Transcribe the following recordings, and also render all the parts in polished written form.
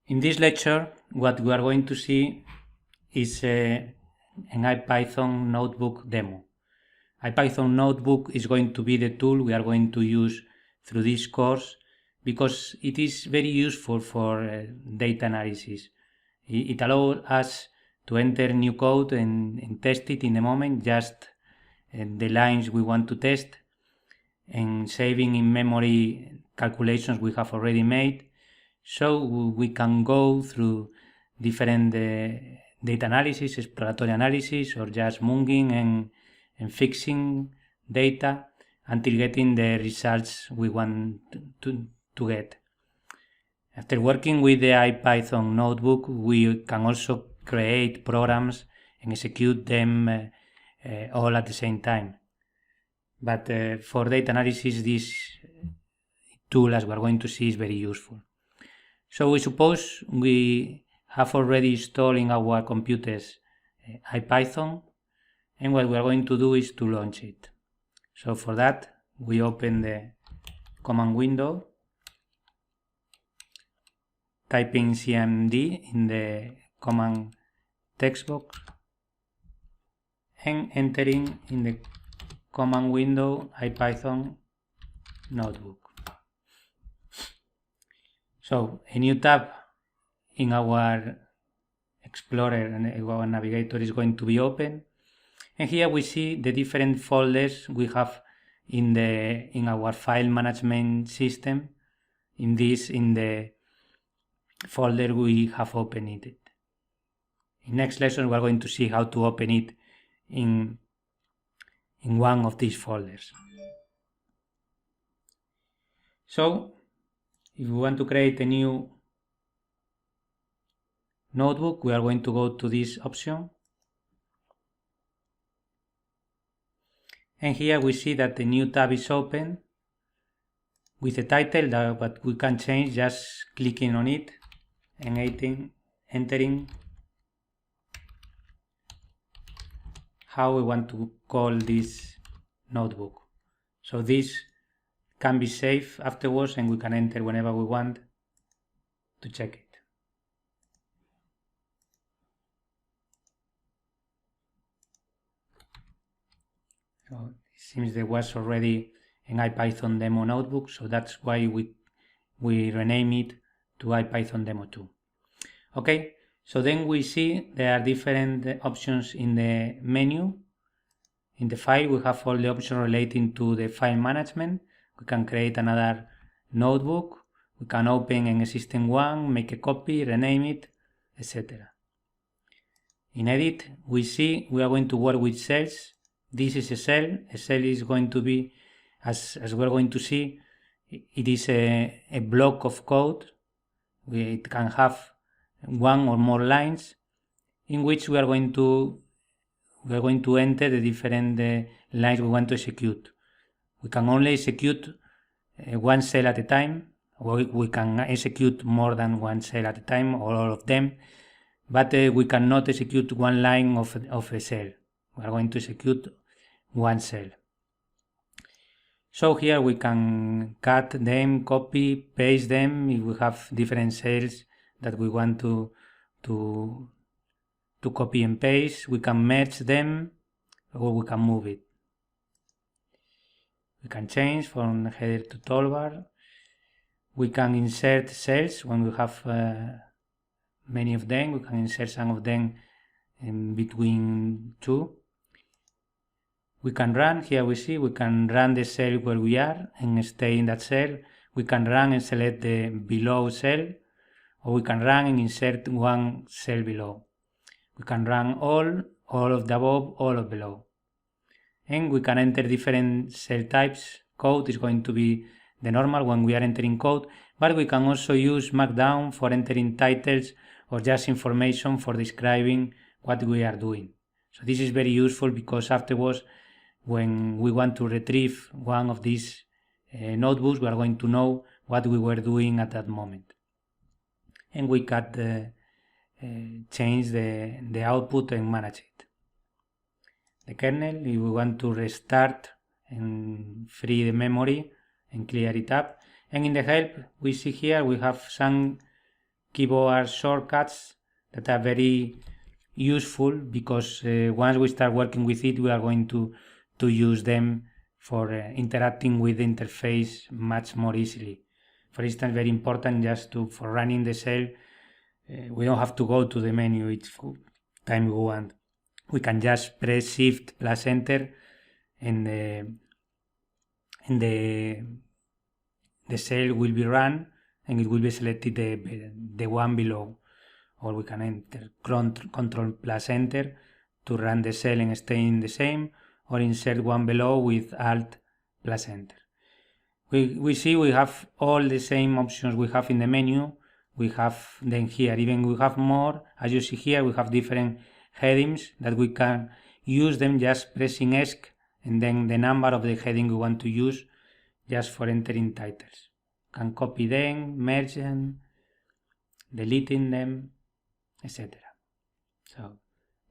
In this lecture, what we are going to see is an Ipython notebook demo. Ipython notebook is going to be the tool we are going to use through this course because it is very useful for data analysis. It allows us to enter new code and test it in the moment, just the lines we want to test, and saving in memory calculations we have already made. So we can go through different data analysis, exploratory analysis, or just munging and fixing data until getting the results we want to get. After working with the Ipython notebook, we can also create programs and execute them all at the same time. But for data analysis, this tool, as we're going to see, is very useful. So we suppose we have already installed in our computers Ipython, and what we are going to do is to launch it. So for that, we open the command window, typing cmd in the command text box, and entering in the command window Ipython notebook. So a new tab in our Explorer and our navigator is going to be open, and here we see the different folders we have in our file management system. In the folder we have opened it. In next lesson we are going to see how to open it in one of these folders. So if we want to create a new notebook, we are going to go to this option. And here we see that the new tab is open with a title that we can change just clicking on it and entering how we want to call this notebook. So this can be saved afterwards and we can enter whenever we want to check it. So it seems there was already an Ipython Demo notebook, so that's why we rename it to Ipython Demo 2. Okay, so then we see there are different options in the menu. In the file we have all the options relating to the file management. We can create another notebook, we can open an existing one, make a copy, rename it, etc. In edit, we see we are going to work with cells. This is a cell. A cell is going to be, as we're going to see, it is a block of code. It can have one or more lines in which we are going to enter the different lines we want to execute. We can only execute one cell at a time, or we can execute more than one cell at a time, or all of them, but we cannot execute one line of a cell. We are going to execute one cell. So here we can cut them, copy, paste them if we have different cells that we want to copy and paste. We can merge them, or we can move it. We can change from header to toolbar. We can insert cells when we have many of them. We can insert some of them in between two. We can run, here we see, we can run the cell where we are and stay in that cell. We can run and select the below cell, or we can run and insert one cell below. We can run all of the above, all of below. And we can enter different cell types. Code is going to be the normal when we are entering code, but we can also use Markdown for entering titles or just information for describing what we are doing. So this is very useful because afterwards, when we want to retrieve one of these notebooks, we are going to know what we were doing at that moment. And we can change the output and manage it. The kernel, if we want to restart and free the memory and clear it up. And in the help, we see here we have some keyboard shortcuts that are very useful, because once we start working with it, we are going to use them for interacting with the interface much more easily. For instance, very important just for running the cell, we don't have to go to the menu each time we want. We can just press Shift plus Enter, and the cell will be run, and it will be selected the one below. Or we can enter Control plus Enter to run the cell and stay in the same, or insert one below with Alt plus Enter. We see we have all the same options we have in the menu. We have then here, even we have more. As you see here, we have different headings that we can use them just pressing ESC and then the number of the heading we want to use just for entering titles. Can copy them, merge them, deleting them, etc. So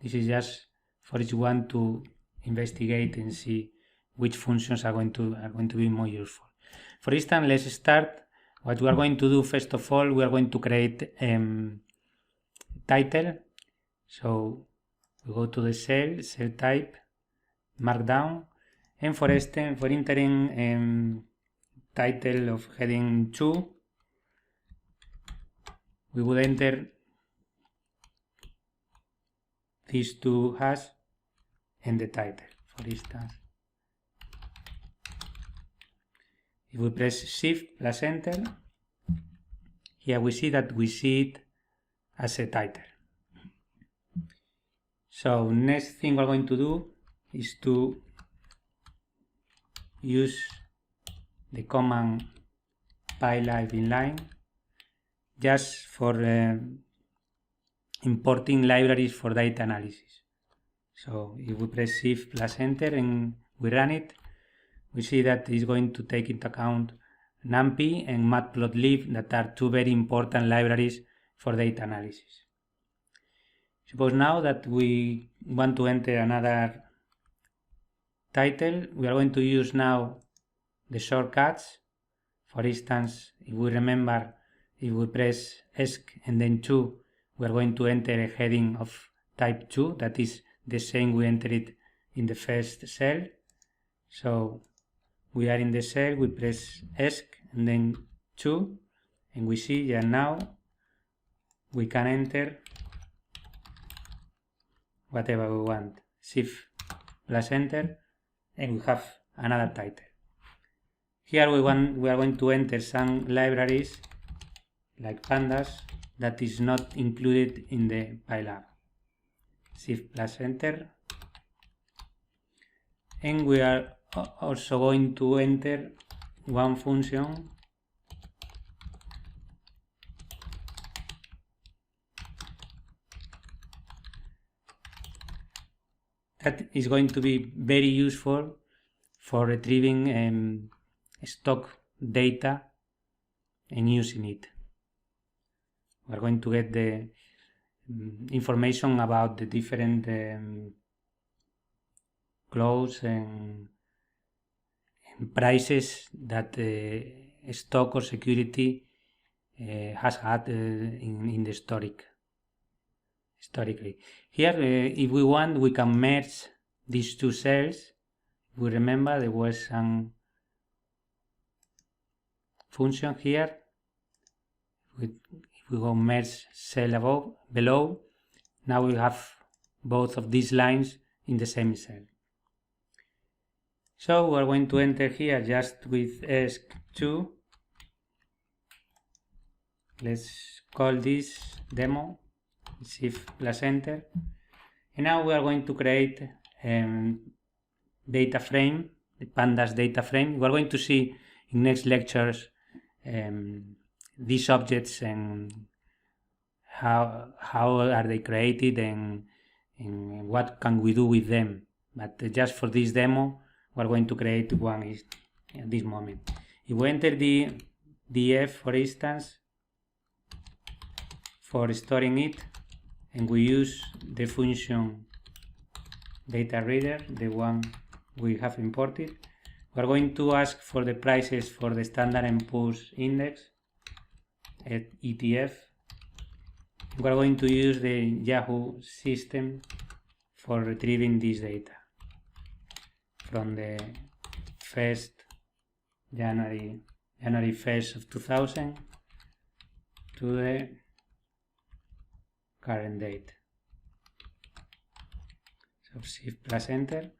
this is just for each one to investigate and see which functions are going to be more useful. For instance, let's start. What we are going to do, first of all, we are going to create title. So we go to the cell type, markdown, and for entering title of heading 2, we would enter these two hashes and the title. For instance, if we press Shift plus Enter, here we see that we see it as a title. So next thing we're going to do is to use the command pylive inline just for importing libraries for data analysis. So if we press Shift plus Enter and we run it, we see that it's going to take into account NumPy and Matplotlib, that are two very important libraries for data analysis. Suppose now that we want to enter another title, we are going to use now the shortcuts. For instance, if we remember, if we press ESC and then 2, we are going to enter a heading of type 2, that is the same we entered in the first cell. So we are in the cell, we press ESC and then 2, and we see that now we can enter whatever we want. Shift plus Enter, and we have another title. Here we are going to enter some libraries like pandas that is not included in the pylab. Shift plus Enter, and we are also going to enter one function that is going to be very useful for retrieving stock data and using it. We are going to get the information about the different clothes and prices that stock or security has had in the historically. Here, if we want, we can merge these two cells. We remember there was some function here. If we go merge cell below, now we have both of these lines in the same cell. So we're going to enter here just with ESC2. Let's call this demo, Shift plus Enter. And now we are going to create data frame, the pandas data frame. We're going to see in next lectures these objects and how are they created and what can we do with them. But just for this demo, we're going to create one at this moment. If we enter the df, for instance, for storing it, and we use the function data reader, the one we have imported, we're going to ask for the prices for the standard and poor's index at ETF, We are going to use the Yahoo system for retrieving this data from the January 1st of 2000 to the current date. So Shift plus Enter,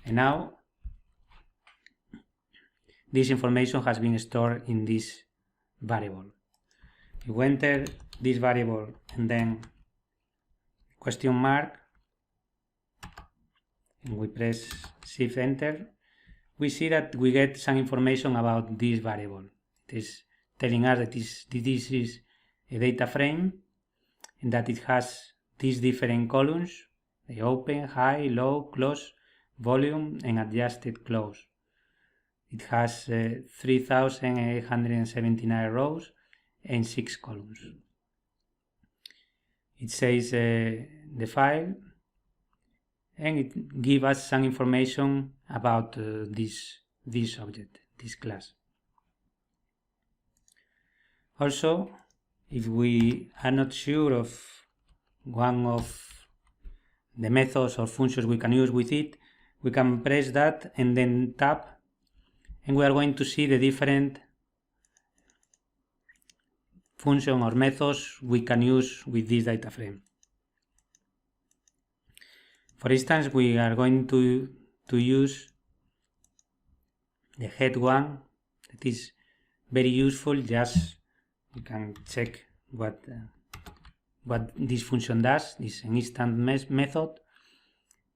and now this information has been stored in this variable. If we enter this variable and then question mark, and we press Shift Enter, we see that we get some information about this variable. It is telling us that this is a data frame and that it has these different columns: the open, high, low, close, volume, and adjusted close. It has 3,879 rows and 6 columns. It says the file, and it gives us some information about this object, this class. Also, if we are not sure of one of the methods or functions we can use with it, we can press that and then tap, and we are going to see the different function or methods we can use with this data frame. For instance, we are going to use the head one. That is very useful. Just you can check what this function does. This is an instant method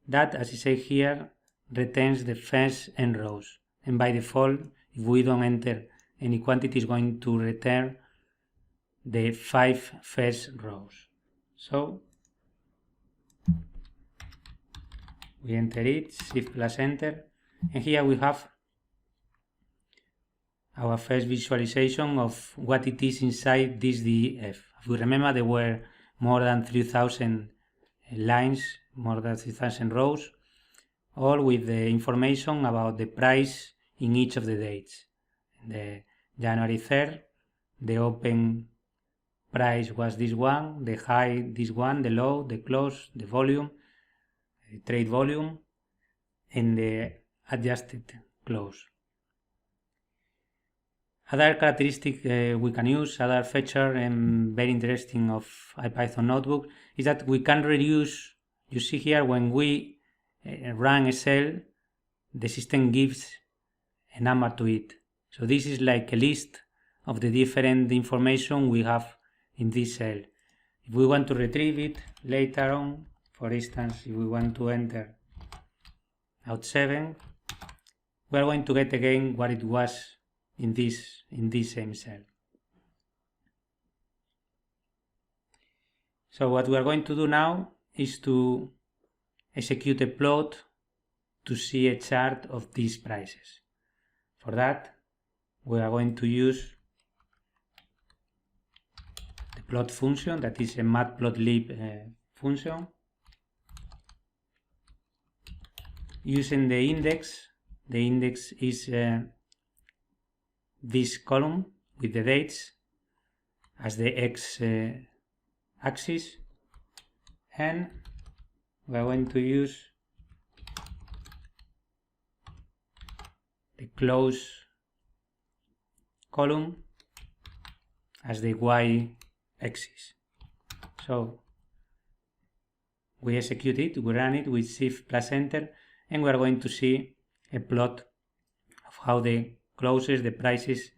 that, as I say here, returns the first n rows, and by default, if we don't enter any quantity, is going to return the 5 first rows. So we enter it, Shift plus Enter, and here we have our first visualization of what it is inside this DEF. If we remember, there were more than 3,000 lines, more than 3,000 rows, all with the information about the price in each of the dates. The January 3rd, the open price was this one, the high this one, the low, the close, the volume, the trade volume, and the adjusted close. Other characteristic we can use, other feature and very interesting of Ipython Notebook, is that we can reduce. You see here, when we run a cell, the system gives a number to it. So this is like a list of the different information we have in this cell. If we want to retrieve it later on, for instance, if we want to enter out 7, we are going to get again what it was in this same cell. So what we are going to do now is to execute a plot to see a chart of these prices. For that, we are going to use the plot function, that is a matplotlib function. Using the index is this column with the dates as the x axis, and we are going to use the close column as the y axis. So we execute it, we run it with Shift plus Enter, and we are going to see a plot of how the closes, the prices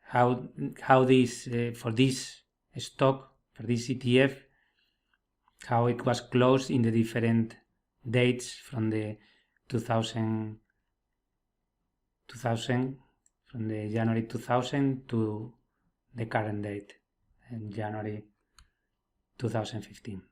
how this for this stock, for this ETF, how it was closed in the different dates from the 2000 from the January 2000 to the current date, in January 2015.